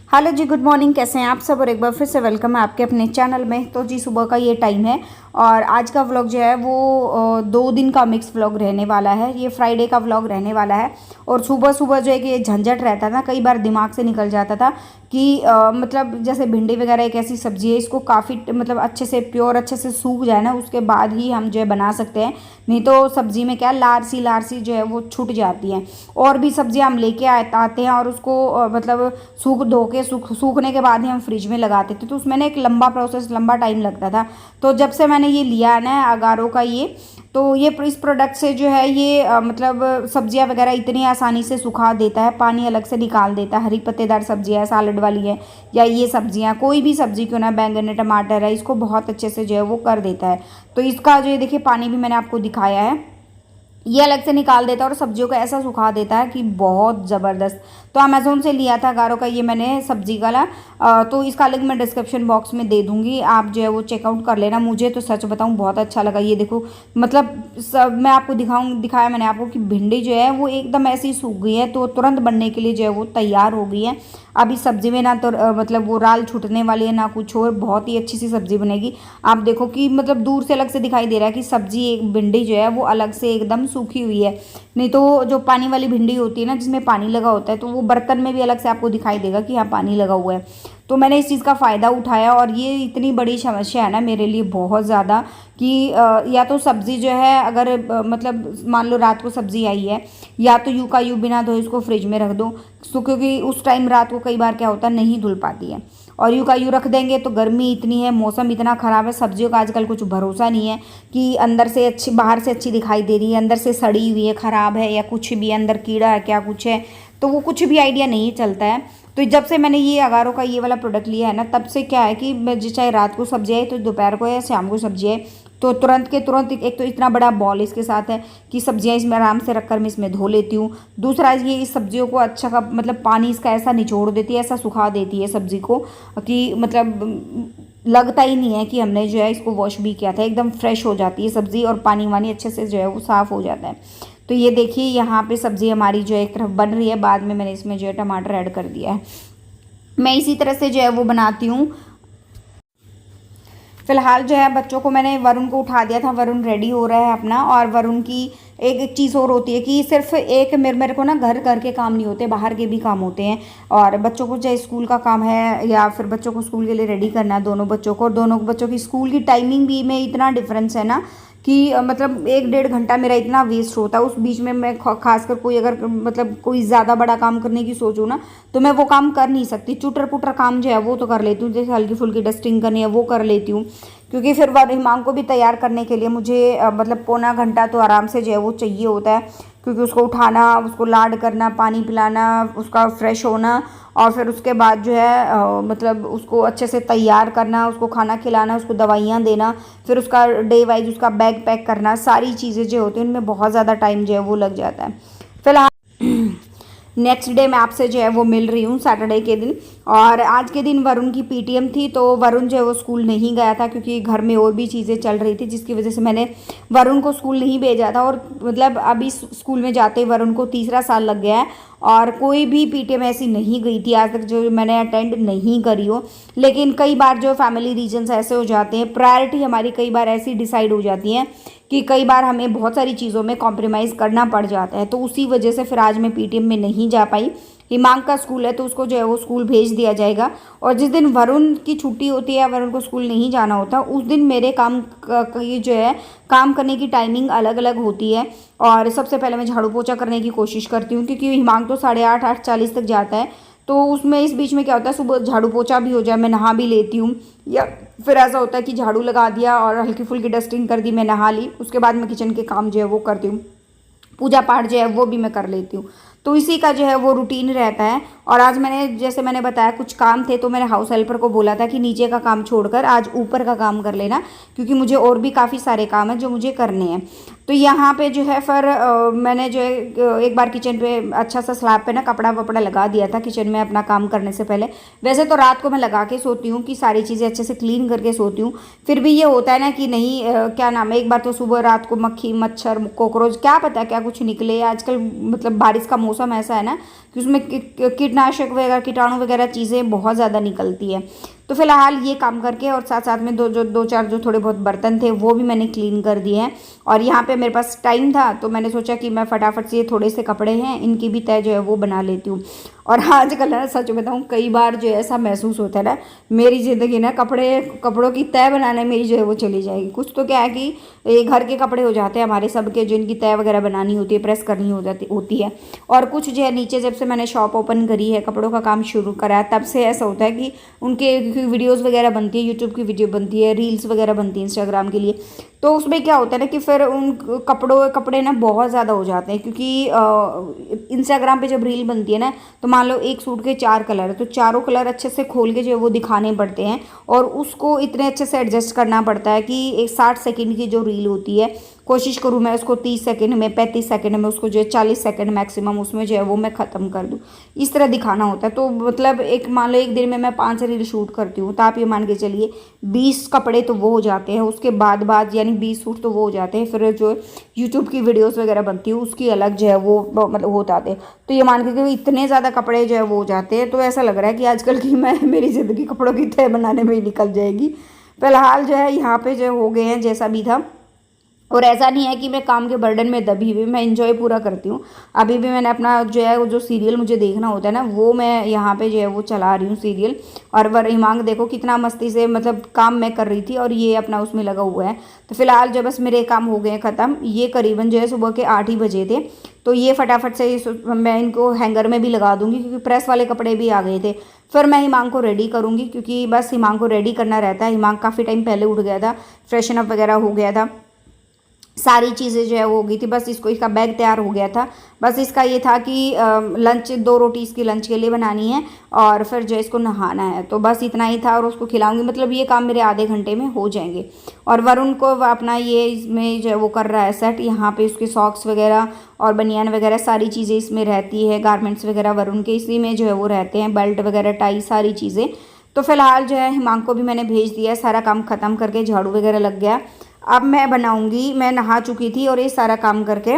Hello जी, good morning. कैसे हैं आप सब? और एक बार फिर से वेलकम है आपके अपने चैनल में। तो जी, सुबह का ये टाइम है और आज का व्लॉग जो है वो 2 दिन का मिक्स व्लॉग रहने वाला है। ये फ्राइडे का व्लॉग रहने वाला है। और सुबह सुबह जो है कि ये झंझट रहता था, कई बार दिमाग से निकल जाता था कि मतलब जैसे भिंडी वगैरह एक ऐसी सब्जी है, इसको काफ़ी मतलब अच्छे से प्योर अच्छे से सूख जाए ना, उसके बाद ही हम जो है बना सकते हैं। नहीं तो सब्जी में क्या लारसी लारसी जो है वो छूट जाती है। और भी सब्जियां हम लेके आते हैं और उसको मतलब सूखने के बाद ही हम फ्रिज में लगाते थे, तो उसमें ना एक लंबा प्रोसेस लंबा टाइम लगता था। तो जब से मैंने ये लिया है ना अगारो का ये, तो ये इस प्रोडक्ट से जो है ये मतलब सब्जियां वगैरह इतनी आसानी से सुखा देता है, पानी अलग से निकाल देता है। हरी पत्तेदार सब्जियां है, सालड वाली है या ये सब्जियां, कोई भी सब्जी क्यों ना, बैंगन है टमाटर है, इसको बहुत अच्छे से जो है वो कर देता है। तो इसका जो ये देखिए पानी भी मैंने आपको दिखाया है, ये अलग से निकाल देता है और सब्जियों को ऐसा सुखा देता है कि बहुत ज़बरदस्त। तो अमेज़ोन से लिया था गारो का ये मैंने सब्जी वाला। तो इसका लिंक मैं डिस्क्रिप्शन बॉक्स में दे दूँगी, आप जो है वो चेकआउट कर लेना। मुझे तो सच बताऊँ बहुत अच्छा लगा। ये देखो मतलब सब मैं आपको दिखाया मैंने आपको कि भिंडी जो है वो एकदम ऐसी सूख गई है, तो तुरंत बनने के लिए जो है वो तैयार हो गई है। अब इस सब्ज़ी में ना तो मतलब वो राल छूटने वाली है ना कुछ और, बहुत ही अच्छी सी सब्ज़ी बनेगी। आप देखो कि मतलब दूर से अलग से दिखाई दे रहा है कि सब्ज़ी एक भिंडी जो है वो अलग से एकदम सूखी हुई है। नहीं तो जो पानी वाली भिंडी होती है ना, जिसमें पानी लगा होता है, तो वो बर्तन में भी अलग से आपको दिखाई देगा कि यहाँ पानी लगा हुआ है। तो मैंने इस चीज़ का फ़ायदा उठाया और ये इतनी बड़ी समस्या है ना मेरे लिए बहुत ज़्यादा कि या तो सब्ज़ी जो है अगर मतलब मान लो रात को सब्ज़ी आई है, या तो यूं का यूं बिना धोए इसको फ्रिज में रख दो। तो क्योंकि उस टाइम रात को कई बार क्या होता है नहीं धुल पाती है, और यूं का यूं रख देंगे तो गर्मी इतनी है, मौसम इतना ख़राब है, सब्जियों का आजकल कुछ भरोसा नहीं है कि अंदर से अच्छी बाहर से अच्छी दिखाई दे रही है, अंदर से सड़ी हुई है, ख़राब है, या कुछ भी अंदर कीड़ा है क्या कुछ है, तो वो कुछ भी आइडिया नहीं चलता है। तो जब से मैंने ये अगारो का ये वाला प्रोडक्ट लिया है ना, तब से क्या है कि मैं चाहे रात को सब्जी आए तो दोपहर को या शाम को सब्जी आए, तो तुरंत के तुरंत एक तो इतना बड़ा बॉल इसके साथ है कि सब्जियां इसमें आराम से रखकर मैं इसमें धो लेती हूँ। दूसरा ये इस सब्जियों को अच्छा का मतलब पानी इसका ऐसा निचोड़ देती है, ऐसा सुखा देती है सब्जी को कि मतलब लगता ही नहीं है कि हमने जो है इसको वॉश भी किया था। एकदम फ्रेश हो जाती है सब्ज़ी और पानी वानी अच्छे से जो है वो साफ़ हो जाता है। तो ये देखिए यहाँ पे सब्ज़ी हमारी जो है एक तरफ बन रही है, बाद में मैंने इसमें जो है टमाटर ऐड कर दिया है। मैं इसी तरह से जो है वो बनाती हूँ। फिलहाल जो है बच्चों को मैंने वरुण को उठा दिया था, वरुण रेडी हो रहा है अपना। और वरुण की एक चीज़ और होती है कि सिर्फ एक मेरे को ना घर के काम नहीं होते, बाहर के भी काम होते हैं। और बच्चों को चाहे स्कूल का काम है या फिर बच्चों को स्कूल के लिए रेडी करना है, दोनों बच्चों को, और दोनों बच्चों की स्कूल की टाइमिंग भी में इतना डिफरेंस है ना कि मतलब 1-1.5 घंटा मेरा इतना वेस्ट होता है। उस बीच में मैं खासकर कोई अगर मतलब कोई ज़्यादा बड़ा काम करने की सोचूँ ना, तो मैं वो काम कर नहीं सकती। चुटर पुटर काम जो है वो तो कर लेती हूँ, जैसे हल्की फुल्की डस्टिंग करनी है वो कर लेती हूँ, क्योंकि फिर हिमांग को भी तैयार करने के लिए मुझे मतलब पौना घंटा तो आराम से जो है वो चाहिए होता है। क्योंकि उसको उठाना, उसको लाड करना, पानी पिलाना, उसका फ्रेश होना, और फिर उसके बाद जो है मतलब उसको अच्छे से तैयार करना, उसको खाना खिलाना, उसको दवाइयाँ देना, फिर उसका डे वाइज उसका बैग पैक करना, सारी चीज़ें जो होती हैं उनमें बहुत ज़्यादा टाइम जो है वो लग जाता है। फिलहाल नेक्स्ट डे मैं आपसे जो है वो मिल रही हूँ सैटरडे के दिन। और आज के दिन वरुण की पीटीएम थी, तो वरुण जो है वो स्कूल नहीं गया था क्योंकि घर में और भी चीज़ें चल रही थी, जिसकी वजह से मैंने वरुण को स्कूल नहीं भेजा था। और मतलब अभी स्कूल में जाते ही वरुण को 3रा साल लग गया है और कोई भी पीटीएम ऐसी नहीं गई थी आज तक जो मैंने अटेंड नहीं करी हो। लेकिन कई बार जो फैमिली रीजन्स ऐसे हो जाते हैं, प्रायोरिटी हमारी कई बार ऐसी डिसाइड हो जाती हैं कि कई बार हमें बहुत सारी चीज़ों में कॉम्प्रोमाइज़ करना पड़ जाता है। तो उसी वजह से फिर आज मैं पीटीएम में नहीं जा पाई। हिमांग का स्कूल है तो उसको जो है वो स्कूल भेज दिया जाएगा, और जिस दिन वरुण की छुट्टी होती है, वरुण को स्कूल नहीं जाना होता, उस दिन मेरे काम की जो है काम करने की टाइमिंग अलग अलग होती है। और सबसे पहले मैं झाड़ू पोछा करने की कोशिश करती हूँ, क्योंकि हिमांग तो 8:30-8:40 तक जाता है। तो उसमें इस बीच में क्या होता है, सुबह झाड़ू पोछा भी हो जाए, मैं नहा भी लेती हूँ, या फिर ऐसा होता है कि झाड़ू लगा दिया और हल्की फुल्की डस्टिंग कर दी, मैं नहा ली, उसके बाद मैं किचन के काम जो है वो करती हूँ, पूजा पाठ जो है वो भी मैं कर लेती हूँ। तो इसी का जो है वो रूटीन रहता है। और आज मैंने जैसे मैंने बताया कुछ काम थे, तो मैंने हाउस हेल्पर को बोला था कि नीचे का काम छोड़कर आज ऊपर का काम कर लेना, क्योंकि मुझे और भी काफ़ी सारे काम हैं जो मुझे करने हैं। तो यहाँ पे जो है फिर मैंने जो है एक बार किचन पे अच्छा सा स्लैब पे ना कपड़ा वपड़ा लगा दिया था किचन में अपना काम करने से पहले। वैसे तो रात को मैं लगा के सोती हूँ कि सारी चीज़ें अच्छे से क्लीन करके सोती हूँ, फिर भी ये होता है ना कि नहीं क्या नाम है, एक बार तो सुबह रात को मक्खी मच्छर कॉकरोच क्या पता क्या कुछ निकले। आजकल मतलब बारिश का मौसम मौसम ऐसा है ना कि उसमें कीटनाशक वगैरह कीटाणु वगैरह चीज़ें बहुत ज़्यादा निकलती है। तो फिलहाल ये काम करके और साथ साथ में दो चार जो थोड़े बहुत बर्तन थे वो भी मैंने क्लीन कर दिए हैं। और यहाँ पे मेरे पास टाइम था तो मैंने सोचा कि मैं फटाफट से ये थोड़े से कपड़े हैं इनकी भी तय जो है वो बना लेती हूँ। और आजकल ना सच बताऊँ कई बार जो है ऐसा महसूस होता है ना मेरी ज़िंदगी ना कपड़ों की तय बनाने में ही जो है वो चली जाएगी। कुछ तो क्या है कि ये घर के कपड़े हो जाते हैं हमारे सबके जिनकी तय वगैरह बनानी होती है, प्रेस करनी होती है। और कुछ जो है नीचे जब से मैंने शॉप ओपन करी है, कपड़ों का काम शुरू करा है, तब से ऐसा होता है कि उनके वीडियोस वगैरह बनती है, यूट्यूब की वीडियो बनती है, रील्स वगैरह बनती है इंस्टाग्राम के लिए। तो उसमें क्या होता है ना कि फिर उन कपड़े ना बहुत ज़्यादा हो जाते हैं, क्योंकि इंस्टाग्राम पे जब रील बनती है ना तो मान लो एक सूट के 4 कलर है तो चारों कलर अच्छे से खोल के जो है वो दिखाने पड़ते हैं और उसको इतने अच्छे से एडजस्ट करना पड़ता है कि एक 60 सेकंड की जो रील होती है कोशिश करूँ मैं उसको 30 सेकंड में, 35 सेकंड में, उसको जो है 40 सेकंड मैक्सिमम उसमें जो है वो मैं ख़त्म कर दूँ, इस तरह दिखाना होता है। तो मतलब एक मान लो एक दिन में मैं 5 रील शूट करती हूँ तो आप ये मान के चलिए 20 कपड़े तो वो हो जाते हैं। उसके बाद यानी 20 सूट तो वो हो जाते हैं। फिर जो यूट्यूब की वीडियोज़ वगैरह बनती है उसकी अलग जो है वो मतलब हो जाते हैं। तो ये मान के कि इतने ज़्यादा कपड़े जो है वो हो जाते हैं। तो ऐसा लग रहा है कि आजकल की मेरी ज़िंदगी कपड़ों की तय बनाने में ही निकल जाएगी। फिलहाल जो है यहाँ पे जो हो गए हैं जैसा भी था। और ऐसा नहीं है कि मैं काम के बर्डन में दबी हुई, मैं इंजॉय पूरा करती हूँ। अभी भी मैंने अपना जो है वो जो सीरियल मुझे देखना होता है ना वो मैं यहाँ पे जो है वो चला रही हूँ सीरियल। और वह हिमांग देखो कितना मस्ती से मतलब काम मैं कर रही थी और ये अपना उसमें लगा हुआ है। तो फिलहाल जो बस मेरे काम हो गए हैं ख़त्म। ये करीबन जो है सुबह के 8 ही बजे थे। तो ये फटाफट से मैं इनको हैंगर में भी लगा दूंगी क्योंकि प्रेस वाले कपड़े भी आ गए थे। फिर मैं हिमांग को रेडी करूँगी क्योंकि बस हिमांग को रेडी करना रहता है। हिमांग काफ़ी टाइम पहले उठ गया था, फ्रेशन अप वगैरह हो गया था, सारी चीज़ें जो है वो हो गई थी। बस इसका बैग तैयार हो गया था। बस इसका ये था कि लंच 2 रोटी इसकी लंच के लिए बनानी है और फिर जो इसको नहाना है। तो बस इतना ही था और उसको खिलाऊंगी। मतलब ये काम मेरे आधे घंटे में हो जाएंगे। और वरुण को अपना ये इसमें जो है वो कर रहा है सेट। यहाँ पे उसके सॉक्स वगैरह और बनियान वगैरह सारी चीज़ें इसमें रहती है, गारमेंट्स वगैरह वरुण के इसी में जो है वो रहते हैं, बेल्ट वगैरह टाई सारी चीज़ें। तो फिलहाल जो है हिमांग को भी मैंने भेज दिया, सारा काम ख़त्म करके झाड़ू वगैरह लग गया। अब मैं बनाऊंगी। मैं नहा चुकी थी और ये सारा काम करके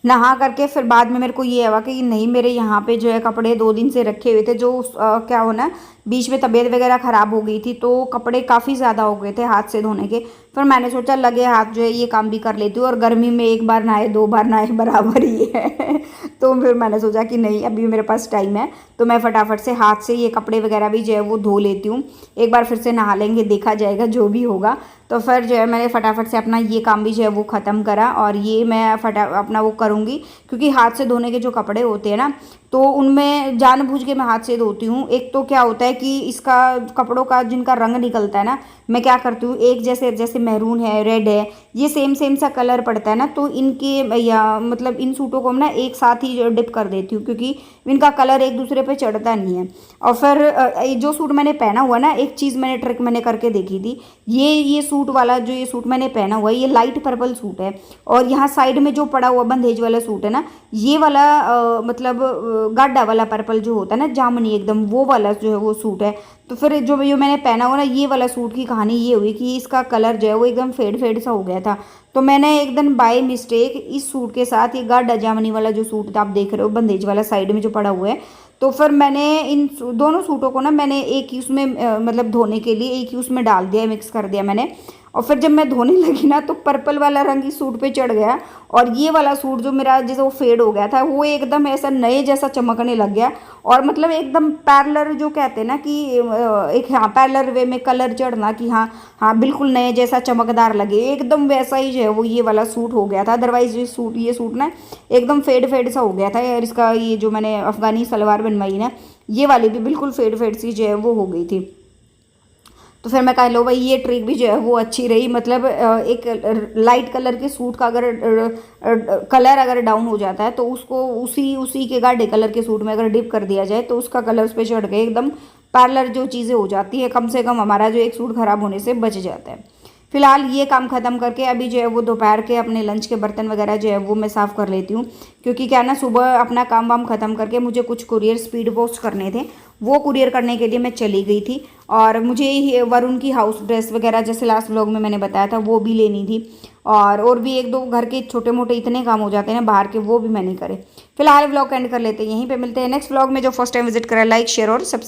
नहा करके फिर बाद में मेरे को ये हुआ कि नहीं मेरे यहाँ पे जो है कपड़े 2 दिन से रखे हुए थे जो क्या हो ना बीच में तबीयत वगैरह ख़राब हो गई थी तो कपड़े काफ़ी ज़्यादा हो गए थे हाथ से धोने के। फिर मैंने सोचा लगे हाथ जो है ये काम भी कर लेती हूँ और गर्मी में 1 बार नहाए 2 बार नहाए बराबर ही है। तो फिर मैंने सोचा कि नहीं अभी मेरे पास टाइम है तो मैं फटाफट से हाथ से ये कपड़े वगैरह भी जो है वो धो लेती हूँ। एक बार फिर से नहा लेंगे, देखा जाएगा जो भी होगा। तो फिर जो है मैंने फटाफट से अपना ये काम भी जो है वो ख़त्म करा और ये मैं अपना वो करूँगी क्योंकि हाथ से धोने के जो कपड़े होते हैं ना तो उनमें जानबूझ के मैं हाथ से धोती हूँ। एक तो क्या होता है कि इसका कपड़ों का जिनका रंग निकलता है ना, मैं क्या करती हूँ एक जैसे मैरून है, रेड है, ये सेम सा कलर पड़ता है ना तो इनके या मतलब इन सूटों को हम ना एक साथ ही डिप कर देती हूँ क्योंकि इनका कलर एक दूसरे पे चढ़ता नहीं है। और फिर जो सूट मैंने पहना हुआ ना, एक चीज़ ट्रिक मैंने करके देखी थी। ये सूट वाला जो ये सूट मैंने पहना हुआ है ये लाइट पर्पल सूट है और यहाँ साइड में जो पड़ा हुआ बंदेज वाला सूट है ना ये वाला मतलब गाढ़ा वाला पर्पल जो होता है ना जामुनी एकदम वो वाला जो है वो सूट है। तो फिर जो मैंने पहना हुआ ना ये वाला सूट की कहानी ये हुई कि इसका कलर जो है वो एकदम फेड सा हो गया था। तो मैंने एकदम बाय मिस्टेक इस सूट के साथ ये गाढ़ा जामुनी वाला जो सूट आप देख रहे हो बंदेज वाला साइड में जो पड़ा हुआ है तो फिर मैंने इन दोनों सूटों को ना मैंने एक ही उसमें मतलब धोने के लिए एक ही उसमें डाल दिया, मिक्स कर दिया मैंने। और फिर जब मैं धोने लगी ना तो पर्पल वाला रंग इस सूट पे चढ़ गया और ये वाला सूट जो मेरा जैसे वो फेड हो गया था वो एकदम ऐसा नए जैसा चमकने लग गया। और मतलब एकदम पैरेलल जो कहते हैं ना कि एक हाँ पैरेलल वे में कलर चढ़ना कि हाँ बिल्कुल नए जैसा चमकदार लगे, एकदम वैसा ही जो है वो ये वाला सूट हो गया था। अदरवाइज ये सूट ना एकदम फेड सा हो गया था यार। इसका ये जो मैंने अफगानी सलवार बनवाई ना ये वाली भी बिल्कुल फेड सी जो है वो हो गई थी। तो फिर मैं कह लो भाई ये ट्रिक भी जो है वो अच्छी रही। मतलब एक लाइट कलर के सूट का अगर कलर अगर डाउन हो जाता है तो उसको उसी के गाढ़े कलर के सूट में अगर डिप कर दिया जाए तो उसका कलर उस पर चढ़ के एकदम पैरेलल जो चीज़ें हो जाती है, कम से कम हमारा जो एक सूट ख़राब होने से बच जाता है। फिलहाल ये काम ख़त्म करके अभी जो है वो दोपहर के अपने लंच के बर्तन वगैरह जो है वो मैं साफ़ कर लेती हूँ क्योंकि क्या ना सुबह अपना काम वाम ख़त्म करके मुझे कुछ कुरियर स्पीड पोस्ट करने थे, वो कुरियर करने के लिए मैं चली गई थी। और मुझे वरुण की हाउस ड्रेस वगैरह जैसे लास्ट व्लॉग में मैंने बताया था वो भी लेनी थी और भी एक दो घर के छोटे मोटे इतने काम हो जाते हैं ना बाहर के, वो भी मैं नहीं करे। फिलहाल व्लॉग एंड कर लेते हैं यहीं पे। मिलते हैं नेक्स्ट व्लॉग में। जो फर्स्ट टाइम विजिट करा, लाइक शेयर और सब्सक्राइब।